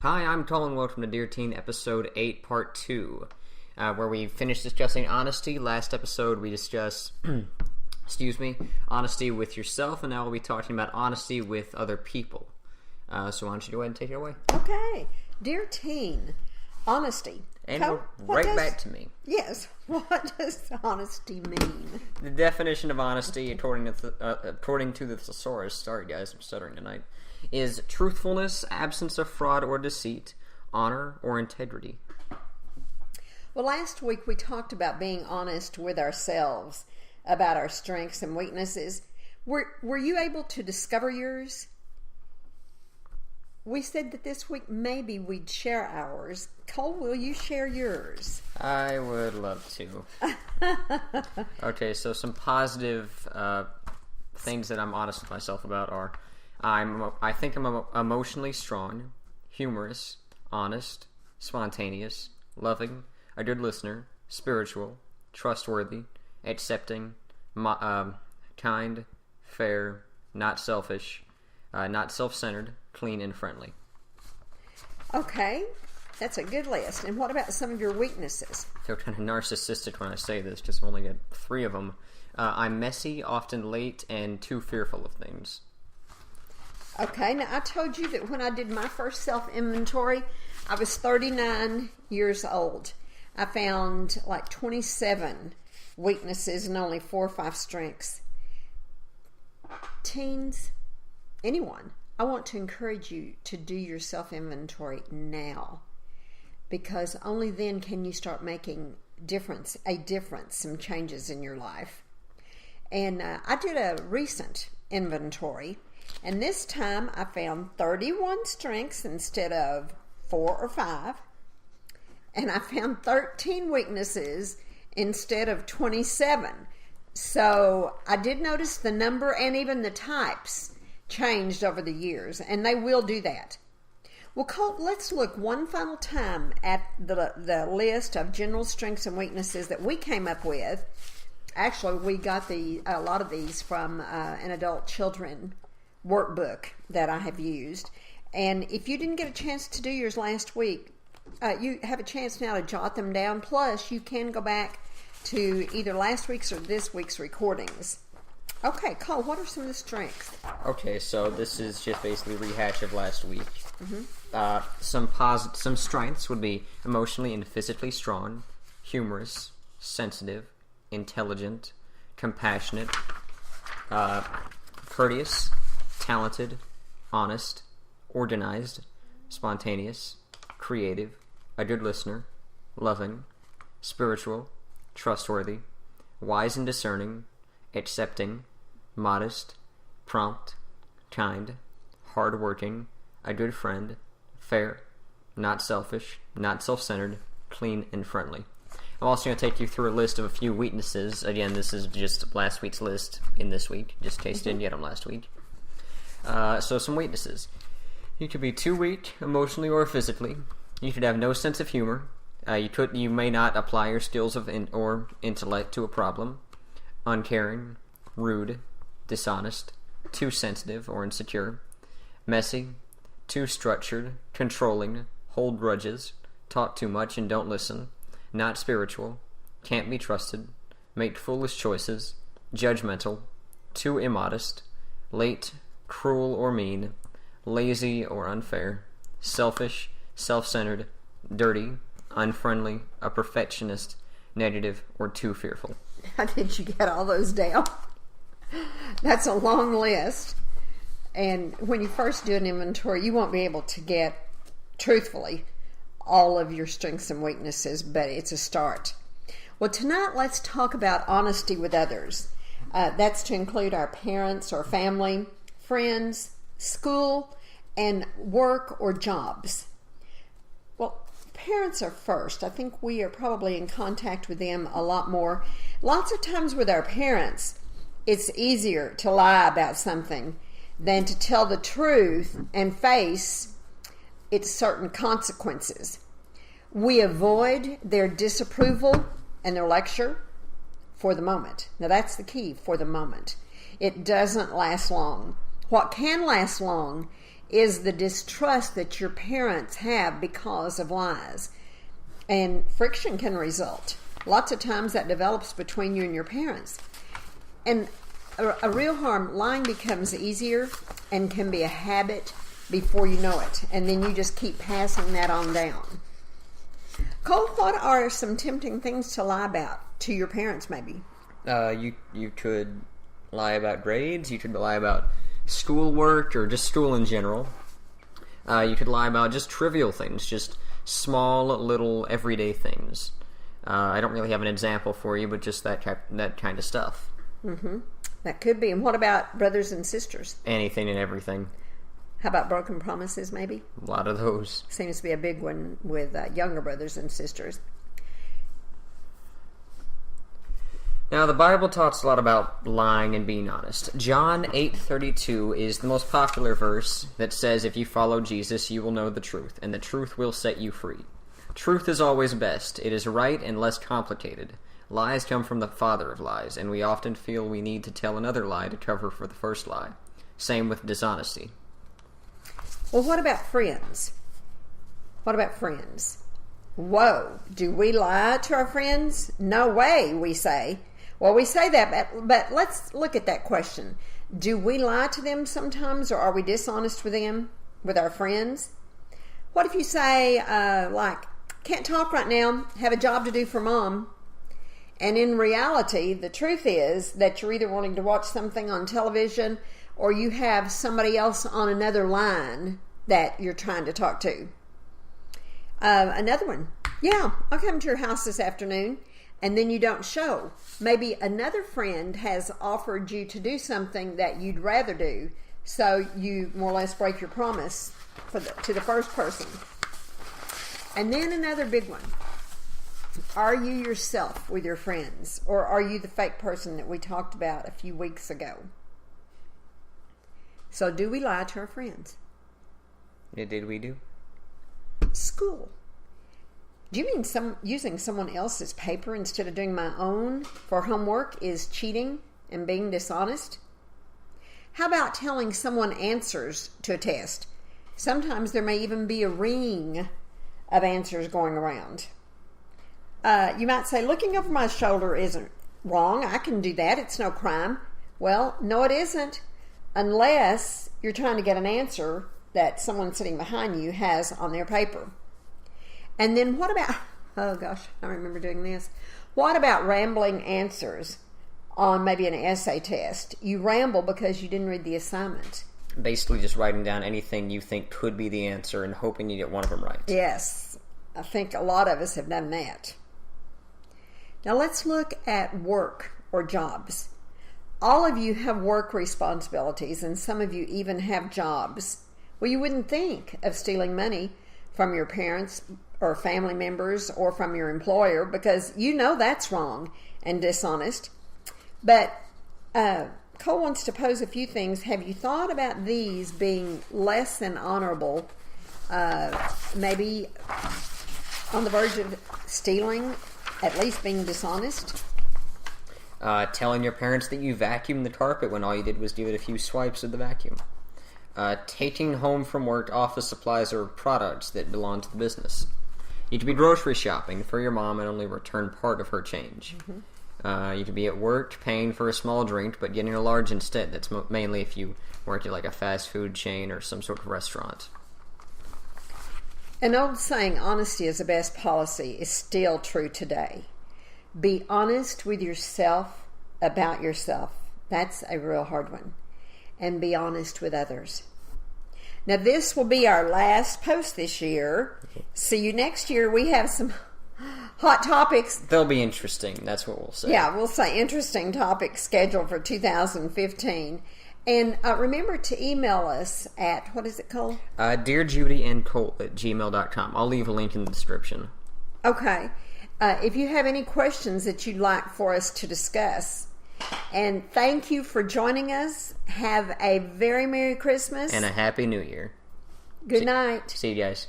Hi, I'm Colin. Welcome to Dear Teen, Episode 8, Part 2, where we finished discussing honesty. Last episode, we discussed, honesty with yourself, and now we'll be talking about honesty with other people. So why don't you go ahead and take it away? Okay. Dear Teen, honesty. And back to me. Yes. What does honesty mean? The definition of honesty, according to the thesaurus, sorry guys, I'm stuttering tonight, is truthfulness, absence of fraud or deceit, honor, or integrity. Well, last week we talked about being honest with ourselves, about our strengths and weaknesses. Were you able to discover yours? We said that this week maybe we'd share ours. Cole, will you share yours? I would love to. Okay, so some positive things that I'm honest with myself about are I think I'm emotionally strong, humorous, honest, spontaneous, loving, a good listener, spiritual, trustworthy, accepting, kind, fair, not selfish, not self-centered, clean, and friendly. Okay, that's a good list. And what about some of your weaknesses? I feel kind of narcissistic when I say this, because I've only got 3 of them. I'm messy, often late, and too fearful of things. Okay, now I told you that when I did my first self-inventory, I was 39 years old. I found like 27 weaknesses and only 4 or 5 strengths. Teens, anyone, I want to encourage you to do your self-inventory now, because only then can you start making a difference, some changes in your life. And I did a recent inventory, and this time I found 31 strengths instead of 4 or 5. And I found 13 weaknesses instead of 27. So I did notice the number and even the types changed over the years, and they will do that. Well, Colt, let's look one final time at the list of general strengths and weaknesses that we came up with. Actually, we got a lot of these from an adult children workbook that I have used. And if you didn't get a chance to do yours last week, you have a chance now to jot them down. Plus, you can go back to either last week's or this week's recordings. Okay, Cole, what are some of the strengths? Okay, so this is just basically a rehash of last week. Mm-hmm. Some strengths would be emotionally and physically strong, humorous, sensitive, intelligent, compassionate, courteous, talented, honest, organized, spontaneous, creative, a good listener, loving, spiritual, trustworthy, wise and discerning, accepting, modest, prompt, kind, hardworking, a good friend, fair, not selfish, not self-centered, clean, and friendly. I'm also going to take you through a list of a few weaknesses. Again, this is just last week's list in this week, just in case you didn't get them last week. So some weaknesses. You could be too weak, emotionally or physically. You could have no sense of humor. You may not apply your skills or intellect to a problem. Uncaring, rude, dishonest, too sensitive or insecure, messy, too structured, controlling, hold grudges, talk too much and don't listen, not spiritual, can't be trusted, make foolish choices, judgmental, too immodest, late, cruel or mean, lazy or unfair, selfish, self-centered, dirty, unfriendly, a perfectionist, negative, or too fearful. How did you get all those down? That's a long list. And when you first do an inventory, you won't be able to get, truthfully, all of your strengths and weaknesses, but it's a start. Well, tonight let's talk about honesty with others. That's to include our parents or family, friends, school, and work or jobs. Well, parents are first. I think we are probably in contact with them a lot more. Lots of times with our parents, it's easier to lie about something than to tell the truth and face its certain consequences. We avoid their disapproval and their lecture for the moment. Now that's the key, for the moment. It doesn't last long. What can last long is the distrust that your parents have because of lies. And friction can result. Lots of times that develops between you and your parents. And a real harm, lying becomes easier and can be a habit before you know it. And then you just keep passing that on down. Cole, what are some tempting things to lie about to your parents, maybe? You could lie about grades. You could lie about schoolwork or just school in general. You could lie about just trivial things, just small, little, everyday things. I don't really have an example for you, but just that kind of stuff. Mm-hmm. That could be. And what about brothers and sisters? Anything and everything. How about broken promises, maybe? A lot of those. Seems to be a big one with younger brothers and sisters. Now, the Bible talks a lot about lying and being honest. John 8:32 is the most popular verse that says, if you follow Jesus, you will know the truth, and the truth will set you free. Truth is always best. It is right and less complicated. Lies come from the father of lies, and we often feel we need to tell another lie to cover for the first lie. Same with dishonesty. Well, what about friends? What about friends? Whoa, do we lie to our friends? No way, we say. Well, we say that, but let's look at that question. Do we lie to them sometimes, or are we dishonest with them, with our friends? What if you say, can't talk right now, have a job to do for mom, and in reality, the truth is that you're either wanting to watch something on television or you have somebody else on another line that you're trying to talk to. Another one. Yeah, I'll come to your house this afternoon, and then you don't show. Maybe another friend has offered you to do something that you'd rather do, so you more or less break your promise to the first person. And then another big one. Are you yourself with your friends, or are you the fake person that we talked about a few weeks ago? So do we lie to our friends? Yeah, did we do? School. Do you mean using someone else's paper instead of doing my own for homework is cheating and being dishonest? How about telling someone answers to a test? Sometimes there may even be a ring of answers going around. You might say, looking over my shoulder isn't wrong. I can do that. It's no crime. Well, no, it isn't, unless you're trying to get an answer that someone sitting behind you has on their paper. And then what about, oh gosh, I remember doing this. What about rambling answers on maybe an essay test? You ramble because you didn't read the assignment. Basically just writing down anything you think could be the answer and hoping you get one of them right. Yes, I think a lot of us have done that. Now let's look at work or jobs. All of you have work responsibilities, and some of you even have jobs. Well, you wouldn't think of stealing money from your parents or family members or from your employer, because you know that's wrong and dishonest. But Cole wants to pose a few things. Have you thought about these being less than honorable, maybe on the verge of stealing, at least being dishonest? Telling your parents that you vacuumed the carpet when all you did was give it a few swipes of the vacuum. Taking home from work office supplies or products that belong to the business. You could be grocery shopping for your mom and only return part of her change. Mm-hmm. You could be at work paying for a small drink but getting a large instead. That's mainly if you work at like a fast food chain or some sort of restaurant. An old saying, honesty is the best policy, is still true today. Be honest with yourself about yourself. That's a real hard one. And be honest with others. Now, this will be our last post this year. See you next year. We have some hot topics. They'll be interesting. That's what we'll say. Yeah, we'll say interesting topics scheduled for 2015. And remember to email us at, what is it called? DearJudyandCole@gmail.com. I'll leave a link in the description. Okay. If you have any questions that you'd like for us to discuss. And thank you for joining us. Have a very Merry Christmas. And a Happy New Year. Good night. See you guys.